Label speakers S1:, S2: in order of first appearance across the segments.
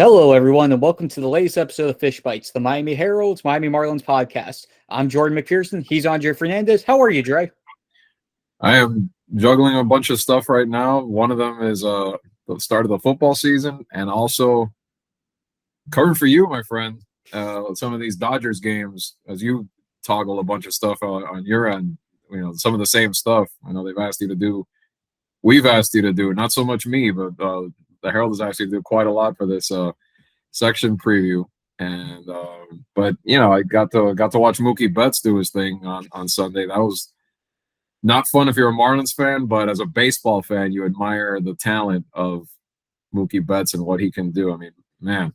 S1: Hello, everyone, and welcome to the latest episode of Fish Bytes, the Miami Herald's Miami Marlins podcast. I'm Jordan McPherson. He's Andre Fernandez. How are you, Dre?
S2: I am juggling a bunch of stuff right now. One of them is the start of the football season, and also covering for you, my friend, some of these Dodgers games as you toggle a bunch of stuff on your end. You know, some of the same stuff. I know they've asked you to do. We've asked you to do. Not so much me, but the Herald has actually did quite a lot for this section preview. And but you know, I got to watch Mookie Betts do his thing on Sunday. That was not fun if you're a Marlins fan, but as a baseball fan, you admire the talent of Mookie Betts and what he can do. I mean, man,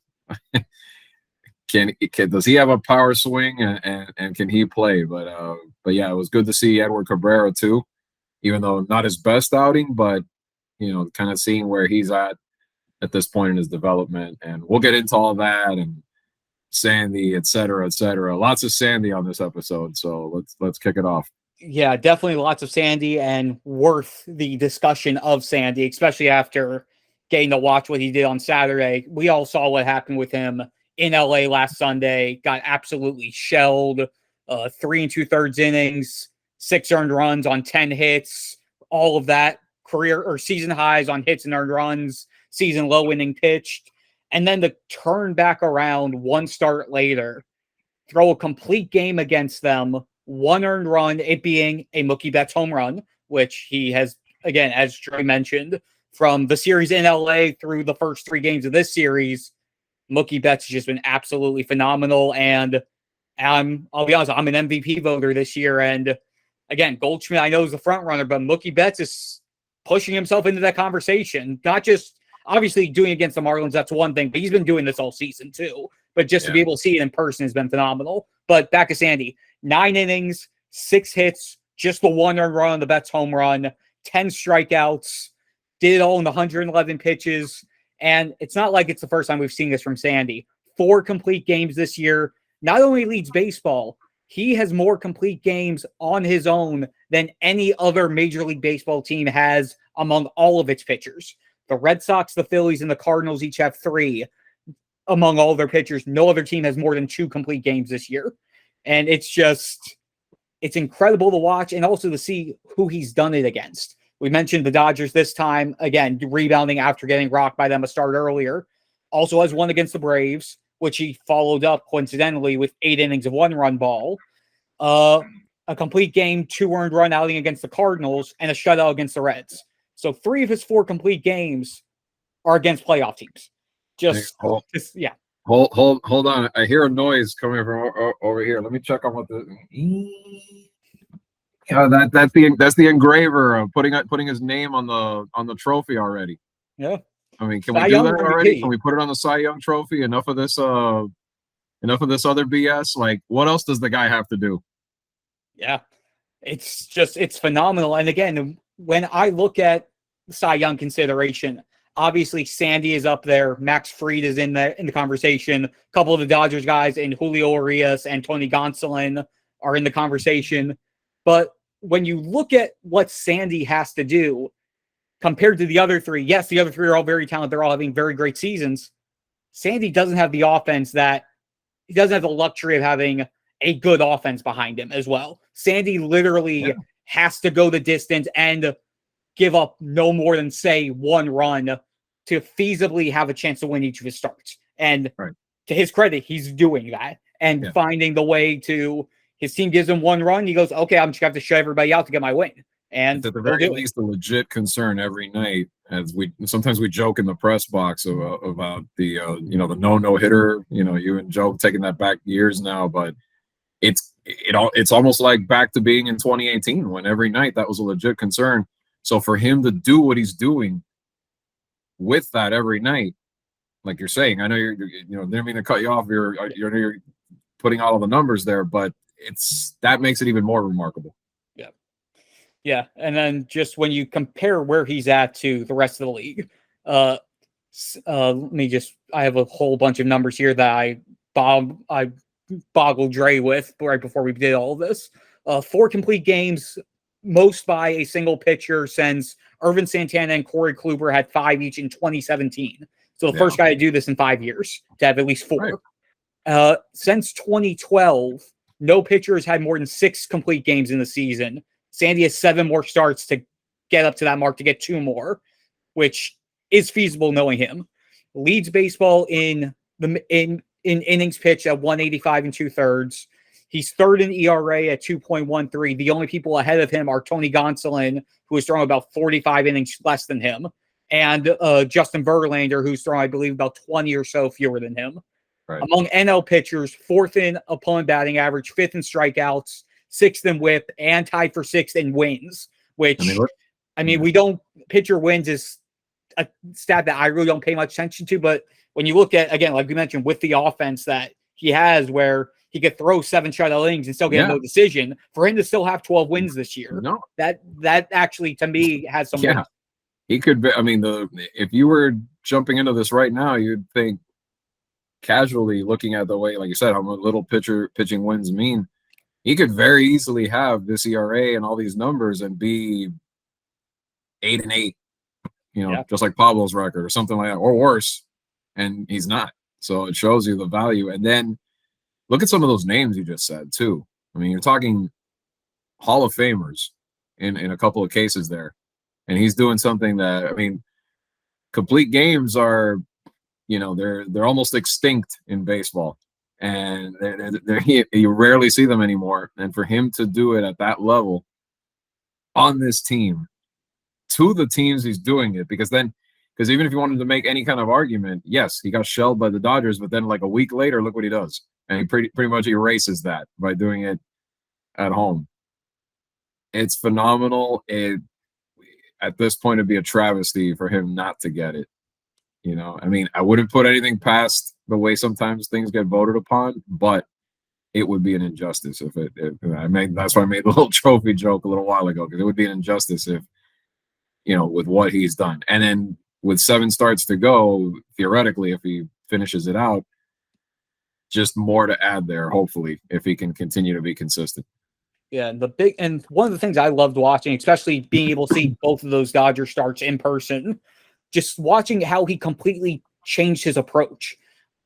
S2: does he have a power swing and can he play? But yeah, it was good to see Edward Cabrera too, even though not his best outing, but you know, kind of seeing where he's at this point in his development. And we'll get into all that and Sandy, et cetera, et cetera. Lots of Sandy on this episode, so let's kick it off.
S1: Yeah, definitely lots of Sandy and worth the discussion of Sandy, especially after getting to watch what he did on Saturday. We all saw what happened with him in LA last Sunday. Got absolutely shelled. 3 2/3 innings, 6 earned runs on 10 hits, all of that career or season highs on hits and earned runs, season low inning pitched. And then to turn back around one start later, throw a complete game against them, 1 earned run, it being a Mookie Betts home run, which he has, again, as Trey mentioned, from the series in LA through the first 3 games of this series, Mookie Betts has just been absolutely phenomenal. And I'll be honest, I'm an MVP voter this year. And again, Goldschmidt, I know, is the front runner, but Mookie Betts is pushing himself into that conversation. Not just obviously doing against the Marlins, that's one thing, but he's been doing this all season too. But just to be able to see it in person has been phenomenal. But back to Sandy, 9 innings, 6 hits, just the 1 earned run on the Betts home run, 10 strikeouts, did it all in the 111 pitches. And it's not like it's the first time we've seen this from Sandy. 4 complete games this year. Not only leads baseball, he has more complete games on his own than any other Major League Baseball team has among all of its pitchers. The Red Sox, the Phillies, and the Cardinals each have 3 among all their pitchers. No other team has more than 2 complete games this year. And it's incredible to watch and also to see who he's done it against. We mentioned the Dodgers this time, again, rebounding after getting rocked by them a start earlier. Also has one against the Braves, which he followed up coincidentally with 8 innings of 1-run ball. A complete game, 2 earned run outing against the Cardinals, and a shutout against the Reds. So 3 of his 4 complete games are against playoff teams. Yeah.
S2: Hold on. I hear a noise coming from over here. Let me check on what the. That's the engraver putting his name on the trophy already.
S1: Yeah.
S2: I mean, can we do that already? Can we put it on the Cy Young trophy? Enough of this other BS. Like, what else does the guy have to do?
S1: Yeah. It's phenomenal. And again, when I look at Cy Young consideration, obviously Sandy is up there. Max Fried is in the conversation. A couple of the Dodgers guys and Julio Urias and Tony Gonsolin are in the conversation. But when you look at what Sandy has to do compared to the other 3, yes, the other 3 are all very talented. They're all having very great seasons. Sandy doesn't have the offense he doesn't have the luxury of having a good offense behind him as well. Sandy literally has to go the distance and give up no more than, say, 1 run to feasibly have a chance to win each of his starts. And to his credit, he's doing that and finding the way to. His team gives him 1 run. He goes, okay, I'm just going to have to shut everybody out to get my win. And
S2: at the very least, a legit concern every night, as sometimes we joke in the press box about the the no hitter. You know, you and Joe taking that back years now, but it's almost like back to being in 2018 when every night that was a legit concern. So for him to do what he's doing with that every night, like you're saying, I know didn't mean to cut you off. You're putting all of the numbers there, but that makes it even more remarkable.
S1: Yeah. And then just when you compare where he's at to the rest of the league, I have a whole bunch of numbers here that I boggled Dre with right before we did all of this. 4 complete games, most by a single pitcher since Irvin Santana and Corey Kluber had 5 each in 2017. So the first guy to do this in 5 years, to have at least 4.
S2: Right.
S1: Since 2012, no pitcher has had more than 6 complete games in the season. Sandy has 7 more starts to get up to that mark, to get 2 more, which is feasible knowing him. Leads baseball in innings pitched at 185 and 2/3. He's 3rd in ERA at 2.13. The only people ahead of him are Tony Gonsolin, who is throwing about 45 innings less than him, and Justin Verlander, who's throwing, I believe, about 20 or so fewer than him.
S2: Right.
S1: Among NL pitchers, 4th in opponent batting average, 5th in strikeouts, 6th in whip, and tied for 6th in wins, which, we don't, pitcher wins is a stat that I really don't pay much attention to, but when you look at, again, like we mentioned, with the offense that he has, where he could throw 7 shutout innings and still get no decision, for him to still have 12 wins this year, that actually, to me, has some weight.
S2: He could be, if you were jumping into this right now, you'd think, casually looking at the way, like you said, how little pitching wins mean, he could very easily have this ERA and all these numbers and be 8-8, just like Pablo's record or something like that, or worse, and he's not. So it shows you the value. And then look at some of those names you just said too. You're talking Hall of Famers in a couple of cases there, and he's doing something that, complete games are, they're almost extinct in baseball, and you rarely see them anymore. And for him to do it at that level on this team, to the teams he's doing it, because even if you wanted to make any kind of argument, yes, he got shelled by the Dodgers, but then like a week later, look what he does, and he pretty much erases that by doing it at home. It's phenomenal. At this point, it'd be a travesty for him not to get it. I wouldn't put anything past the way sometimes things get voted upon, but it would be an injustice if that's why I made the little trophy joke a little while ago, because it would be an injustice if, with what he's done. And then with 7 starts to go, theoretically, if he finishes it out, just more to add there, hopefully, if he can continue to be consistent.
S1: Yeah, and one of the things I loved watching, especially being able to see both of those Dodger starts in person, just watching how he completely changed his approach.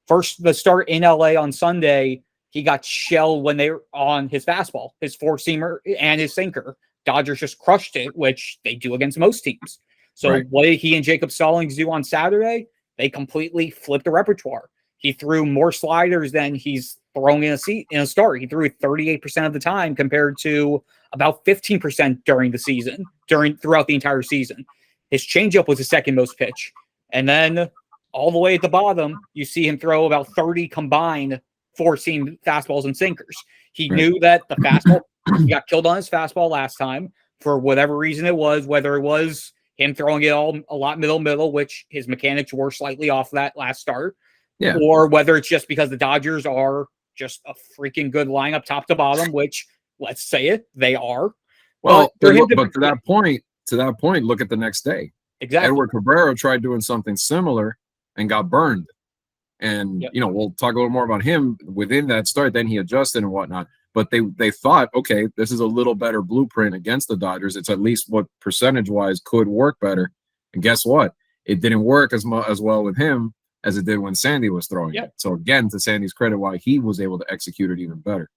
S1: First, the start in LA on Sunday, he got shelled when they were on his fastball, his 4-seamer and his sinker. Dodgers just crushed it, which they do against most teams. So what did he and Jacob Stallings do on Saturday? They completely flipped the repertoire. He threw more sliders than he's throwing in a start. He threw it 38% of the time compared to about 15% during the season, throughout the entire season. His changeup was the 2nd most pitch. And then all the way at the bottom, you see him throw about 30 combined 4-seam fastballs and sinkers. He knew that the fastball, he got killed on his fastball last time for whatever reason it was, whether it was him throwing it a lot middle, which his mechanics were slightly off that last start, or whether it's just because the Dodgers are just a freaking good lineup top to bottom, which, let's say it, they are.
S2: Well, but to that point, look at the next day.
S1: Exactly.
S2: Edward Cabrera tried doing something similar and got burned. And, we'll talk a little more about him within that start. Then he adjusted and whatnot. But they thought, okay, this is a little better blueprint against the Dodgers. It's at least what percentage-wise could work better. And guess what? It didn't work as well with him as it did when Sandy was throwing it. So, again, to Sandy's credit, why he was able to execute it even better.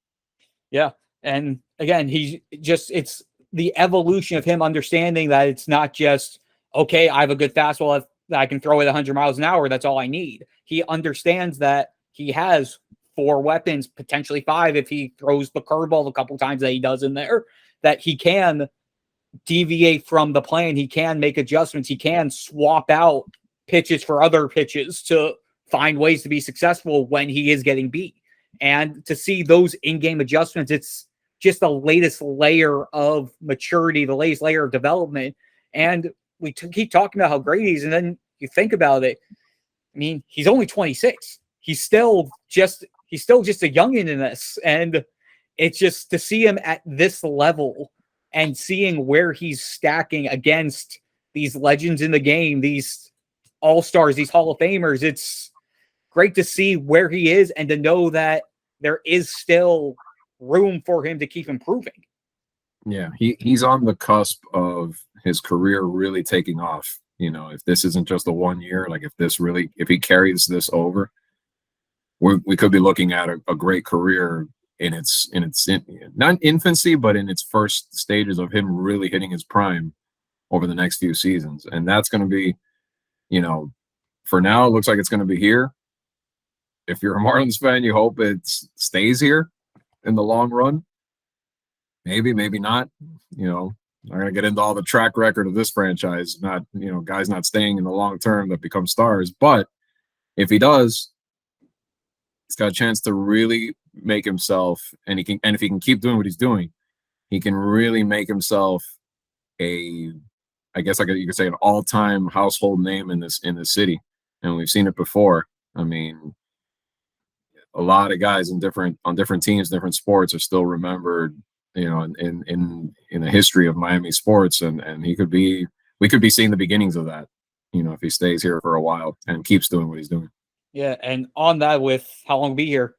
S1: Yeah. And, again, it's the evolution of him understanding that it's not just, okay, I have a good fastball that I can throw at 100 miles an hour. That's all I need. He understands that he has 4 weapons, potentially 5, if he throws the curveball a couple times that he does in there, that he can deviate from the plan. He can make adjustments. He can swap out pitches for other pitches to find ways to be successful when he is getting beat. And to see those in-game adjustments, it's just the latest layer of maturity, the latest layer of development. And we keep talking about how great he is, and then you think about it. He's only 26. He's still just a youngin in this, and it's just to see him at this level and seeing where he's stacking against these legends in the game, these all-stars, these Hall of Famers. It's great to see where he is and to know that there is still room for him to keep improving.
S2: Yeah, he's on the cusp of his career really taking off. if this isn't just a 1 year, like if he carries this over, we could be looking at a great career in its not infancy, but in its first stages of him really hitting his prime over the next few seasons. And that's going to be, for now, it looks like it's going to be here. If you're a Marlins fan, you hope it stays here in the long run. Maybe not. I'm going to get into all the track record of this franchise, not, guys not staying in the long term that become stars. But if he does, he's got a chance to really make himself, and if he can keep doing what he's doing, he can really make himself you could say an all-time household name in this city. And we've seen it before. I mean, a lot of guys on different teams, different sports are still remembered, in the history of Miami sports, and we could be seeing the beginnings of that, if he stays here for a while and keeps doing what he's doing.
S1: Yeah, and on that, with how long he'll be here,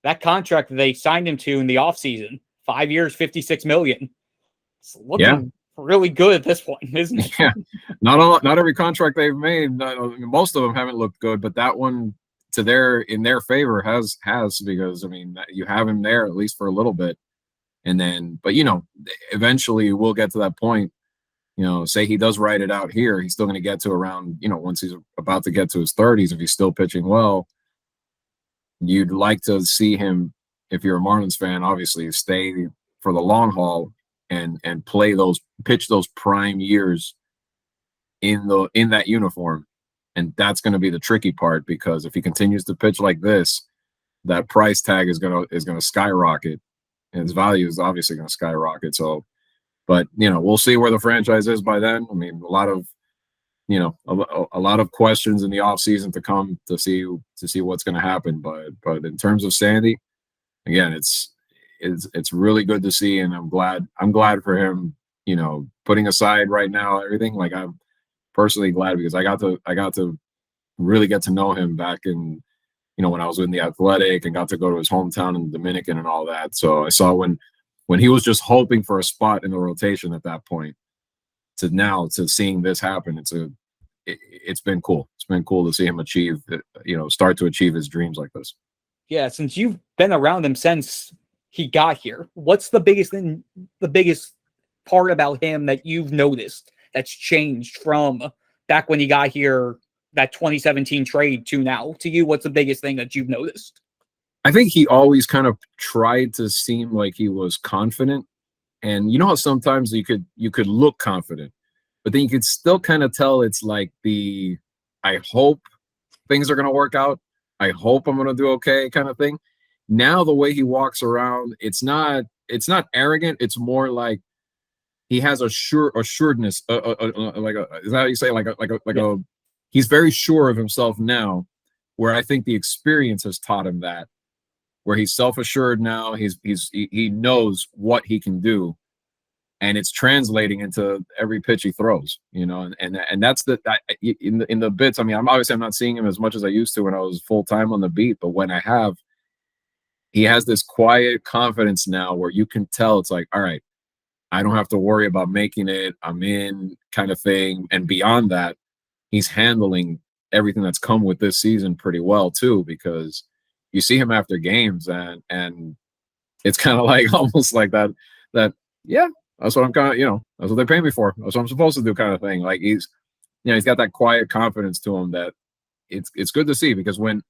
S1: that contract that they signed him to in the offseason, 5 years, $56 million. It's looking really good at this point, isn't it?
S2: Yeah, not every contract they've made, most of them haven't looked good, but that one in their favor has because you have him there at least for a little bit, and then eventually we'll get to that point. Say he does write it out here, he's still going to get to around, once he's about to get to his 30s, if he's still pitching well, you'd like to see him, if you're a Marlins fan, obviously stay for the long haul and pitch those prime years in that uniform. And that's going to be the tricky part, because if he continues to pitch like this, that price tag is going to skyrocket, and his value is obviously going to skyrocket. So, but we'll see where the franchise is by then. I mean, a lot of questions in the offseason to come to see what's going to happen. But in terms of Sandy, again, it's really good to see, and I'm glad for him. Putting aside right now everything, like, I'm personally glad because I got to really get to know him back in, when I was in the Athletic, and got to go to his hometown in the Dominican and all that. So I saw when he was just hoping for a spot in the rotation at that point, to seeing this happen, it's been cool. It's been cool to see him start to achieve his dreams like this.
S1: Yeah, since you've been around him since he got here, what's the biggest part about him that you've noticed that's changed from back when he got here, that 2017 trade, to now? To you, what's the biggest thing that you've noticed?
S2: I think he always kind of tried to seem like he was confident. And how sometimes you could look confident, but then you could still kind of tell it's like I hope things are going to work out. I hope I'm going to do okay kind of thing. Now, the way he walks around, it's not arrogant. It's more like he has assuredness. Is that how you say? He's very sure of himself now, where I think the experience has taught him that, where he's self-assured now. He knows what he can do, and it's translating into every pitch he throws, and that's in the bits. I'm not seeing him as much as I used to when I was full-time on the beat, but when I have, he has this quiet confidence now where you can tell it's like, all right, I don't have to worry about making it, I'm in, kind of thing. And beyond that, he's handling everything that's come with this season pretty well too, because you see him after games, and it's kind of like almost like that yeah, that's what I'm kind of, that's what they pay me for, that's what I'm supposed to do kind of thing. Like, he's got that quiet confidence to him that it's good to see, because when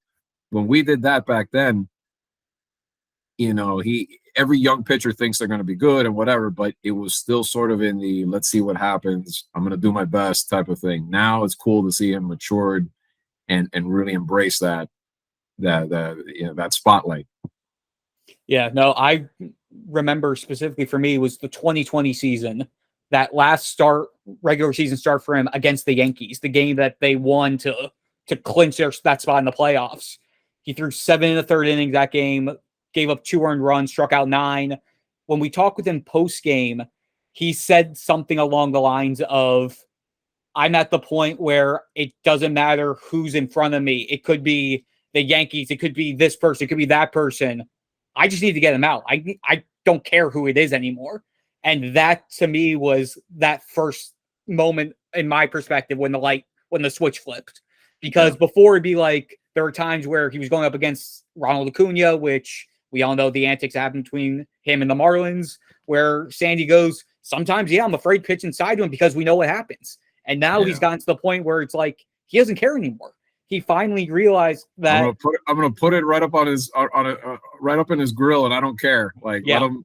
S2: we did that back then, every young pitcher thinks they're going to be good and whatever, but it was still sort of in the let's see what happens, I'm going to do my best type of thing. Now it's cool to see him matured and really embrace that spotlight.
S1: Yeah, no, I remember specifically for me was the 2020 season, that last regular season start for him against the Yankees, the game that they won to clinch that spot in the playoffs. He threw 7 in the third inning that game, gave up 2 earned runs, struck out 9. When we talked with him post-game, he said something along the lines of, I'm at the point where it doesn't matter who's in front of me. It could be the Yankees. It could be this person. It could be that person. I just need to get him out. I don't care who it is anymore. And that, to me, was that first moment in my perspective, when the switch flipped. Because before it'd be like, there were times where he was going up against Ronald Acuna, which we all know the antics happen between him and the Marlins, where Sandy goes, sometimes, I'm afraid pitch inside to him because we know what happens. And now he's gotten to the point where it's like, he doesn't care anymore. He finally realized that
S2: I'm gonna put it right up on his right up in his grill, and I don't care. Like let him,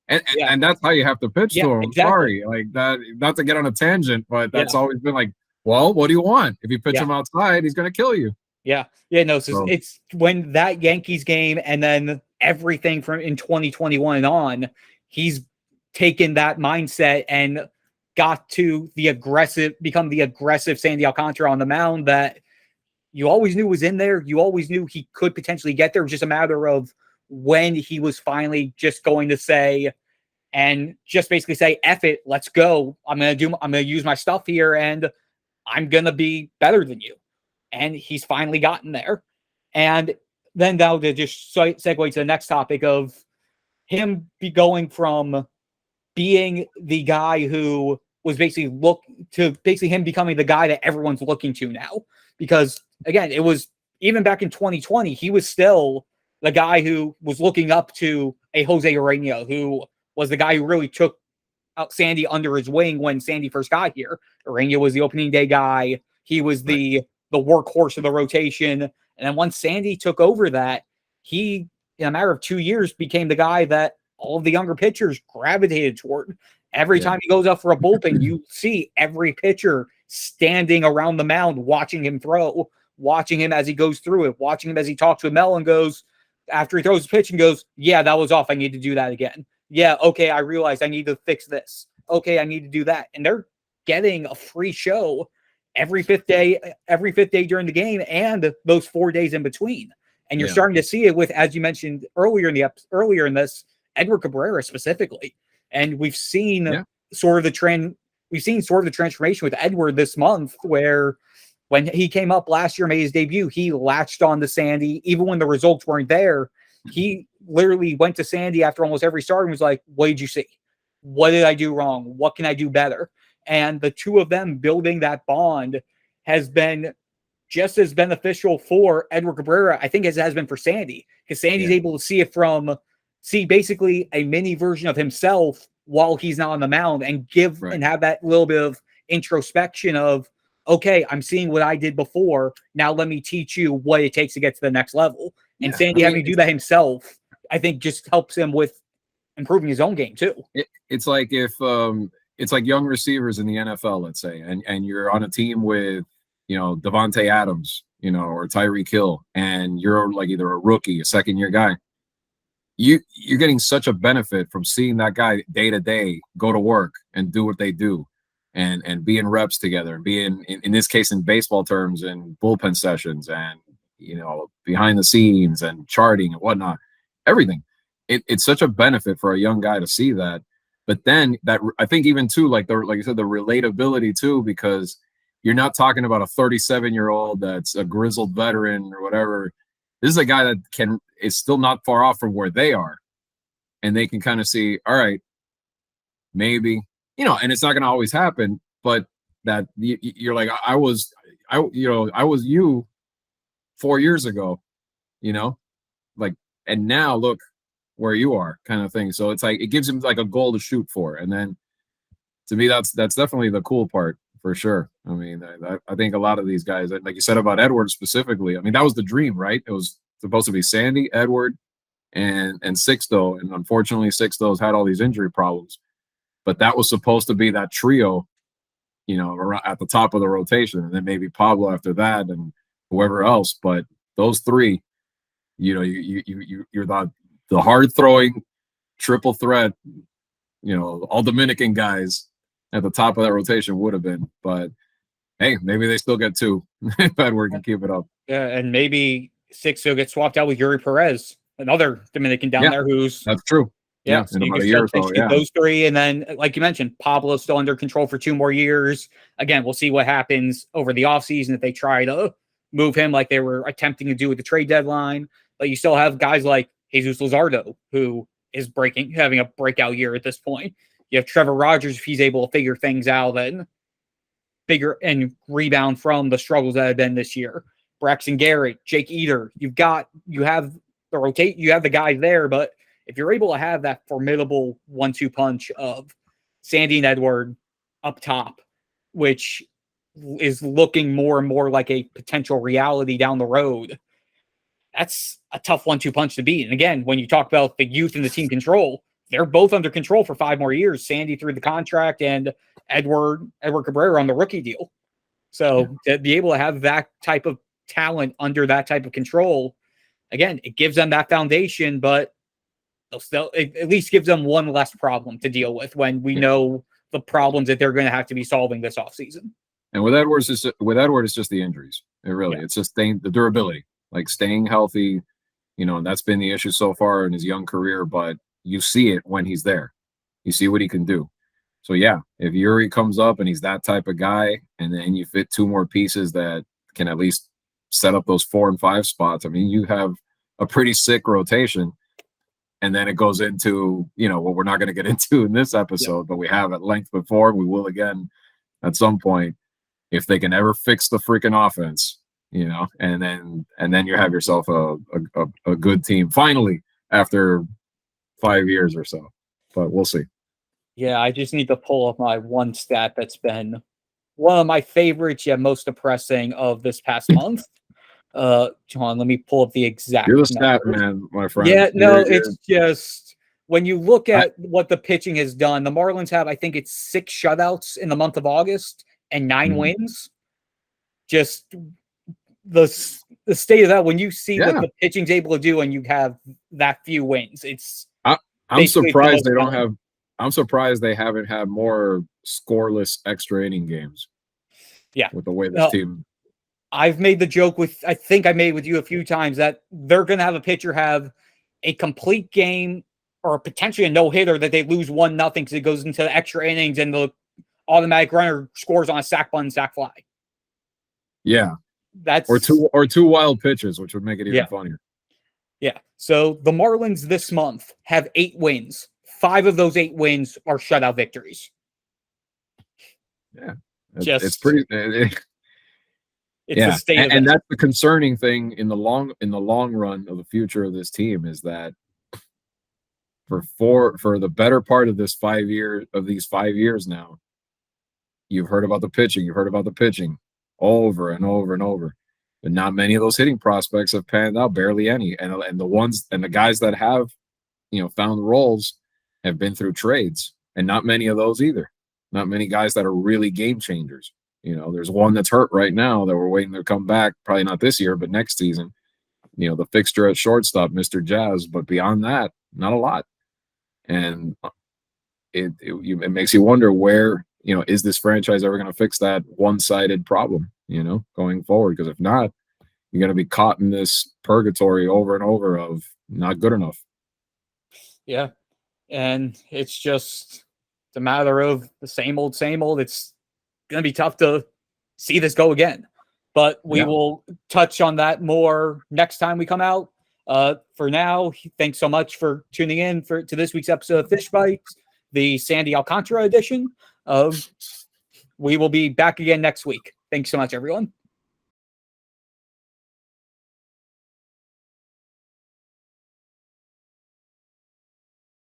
S2: and that's how you have to pitch to him.
S1: Exactly.
S2: Sorry, like that. Not to get on a tangent, but that's always been like, well, what do you want? If you pitch him outside, he's gonna kill you.
S1: No. So it's when that Yankees game, and then everything from in 2021 and on, he's taken that mindset and got to become the aggressive Sandy Alcantara on the mound that you always knew was in there. You always knew he could potentially get there. It was just a matter of when he was finally just going to say, and just basically say, F it, let's go. I'm going to use my stuff here, and I'm going to be better than you. And he's finally gotten there. And then now to just segue to the next topic of him going from being the guy who was basically him becoming the guy that everyone's looking to now. Because again, it was even back in 2020, he was still the guy who was looking up to a Jose Urena, who was the guy who really took out Sandy under his wing when Sandy first got here. Urena was the opening day guy. He was the workhorse of the rotation. And then once Sandy took over that, he, in a matter of 2 years, became the guy that all of the younger pitchers gravitated toward. Every time he goes up for a bullpen, you see every pitcher standing around the mound, watching him throw, watching him as he goes through it, watching him as he talks with Mel and goes, after he throws his pitch and goes, that was off. I need to do that again. Okay, I realized I need to fix this. Okay, I need to do that. And they're getting a free show every fifth day during the game and those 4 days in between. And you're starting to see it with, as you mentioned earlier in this, Edward Cabrera specifically. And we've seen sort of the transformation with Edward this month, where when he came up last year, made his debut, he latched on to Sandy. Even when the results weren't there, he literally went to Sandy after almost every start and was like, what did you see? What did I do wrong? What can I do better? And the two of them building that bond has been just as beneficial for Edward Cabrera, I think, as it has been for Sandy, because Sandy's able to see basically a mini version of himself while he's not on the mound, and and have that little bit of introspection of, okay, I'm seeing what I did before. Now let me teach you what it takes to get to the next level. And Sandy having to do that himself, I think, just helps him with improving his own game too.
S2: It's like if it's like young receivers in the NFL, let's say, and you're on a team with, Devontae Adams, or Tyreek Hill, and you're like either a rookie, a second-year guy. You're getting such a benefit from seeing that guy day to day go to work and do what they do, and be in reps together, and be in this case, in baseball terms, in bullpen sessions, and behind the scenes and charting and whatnot, everything. It's such a benefit for a young guy to see that. But then that, I think, even too, like you said, the relatability too, because you're not talking about a 37-year-old that's a grizzled veteran or whatever. This is a guy that is still not far off from where they are, and they can kind of see, all right, maybe, and it's not going to always happen, but that you're like, I was you 4 years ago, like, and now look where you are, kind of thing. So it's like, it gives him like a goal to shoot for. And then to me, that's definitely the cool part, for sure. I mean, I think a lot of these guys, like you said about Edward specifically, I mean, that was the dream, right? It was supposed to be Sandy, Edward, and Sixto. And unfortunately, Sixto's had all these injury problems. But that was supposed to be that trio, at the top of the rotation. And then maybe Pablo after that, and whoever else. But those three, you're the hard throwing triple threat, all Dominican guys at the top of that rotation would have been. But hey, maybe they still get two if Edward can keep it up.
S1: Yeah, and maybe Sixto gets swapped out with Yuri Perez, another Dominican down there
S2: that's true.
S1: Yeah, so
S2: in about a year or so. Yeah,
S1: those three, and then, like you mentioned, Pablo's still under control for 2 more years. Again, we'll see what happens over the offseason if they try to move him like they were attempting to do with the trade deadline. But you still have guys like Jesus Luzardo, who is having a breakout year at this point. You have Trevor Rogers, if he's able to figure things out, then bigger and rebound from the struggles that have been this year. Braxton Garrett, Jake Eater, you have the guys there, but if you're able to have that formidable 1-2 punch of Sandy and Edward up top, which is looking more and more like a potential reality down the road, that's a tough 1-2 punch to beat. And again, when you talk about the youth and the team control, they're both under control for 5 more years. Sandy through the contract and Edward Cabrera on the rookie deal. So to be able to have that type of talent under that type of control, again, it gives them that foundation, but it at least gives them one less problem to deal with when we know the problems that they're going to have to be solving this offseason.
S2: And with Edward, it's just the injuries. It's just the durability, like staying healthy, and that's been the issue so far in his young career, but you see it when he's there. You see what he can do. So yeah, if Yuri comes up and he's that type of guy, and then you fit 2 more pieces that can at least set up those 4 and 5 spots, I mean, you have a pretty sick rotation. And then it goes into, what we're not going to get into in this episode, but we have at length before. We will again at some point, if they can ever fix the freaking offense, and then you have yourself a good team finally after 5 years or so. But we'll see.
S1: Yeah, I just need to pull up my one stat that's been one of my favorites yet most depressing of this past month. John, let me pull up the exact.
S2: You're the stat man, my friend.
S1: Yeah, no, it's just when you look at what the pitching has done, the Marlins have, I think it's 6 shutouts in the month of August and 9 wins. Just the state of that, when you see what the pitching's able to do and you have that few wins,
S2: I'm surprised I'm surprised they haven't had more scoreless extra inning games.
S1: Yeah.
S2: With the way this team.
S1: I've made the joke I think I made with you a few times that they're going to have a pitcher have a complete game or potentially a no-hitter that they lose 1-0 because it goes into the extra innings and the automatic runner scores on a sac bunt, sac fly.
S2: Yeah.
S1: That's
S2: or two wild pitches, which would make it even funnier.
S1: Yeah. So the Marlins this month have 8 wins. 5 of those 8 wins are shutout victories.
S2: Yeah. It's pretty
S1: It's
S2: and that's the concerning thing in the long run of the future of this team is that for the better part of these 5 years now, you've heard about the pitching over and over and over, but not many of those hitting prospects have panned out, barely any, and the guys that have found roles have been through trades, and not many of those either. Not many guys that are really game changers. There's one that's hurt right now that we're waiting to come back. Probably not this year, but next season. The fixture at shortstop, Mr. Jazz. But beyond that, not a lot. And it makes you wonder where, is this franchise ever going to fix that one-sided problem, going forward? Because if not, you're going to be caught in this purgatory over and over of not good enough.
S1: Yeah. And it's just a matter of the same old, same old. It's going to be tough to see this go again, but we will touch on that more next time we come out. For now, thanks so much for tuning in to this week's episode of Fish Bytes, the Sandy Alcantara edition. We will be back again next week. Thanks so much, everyone.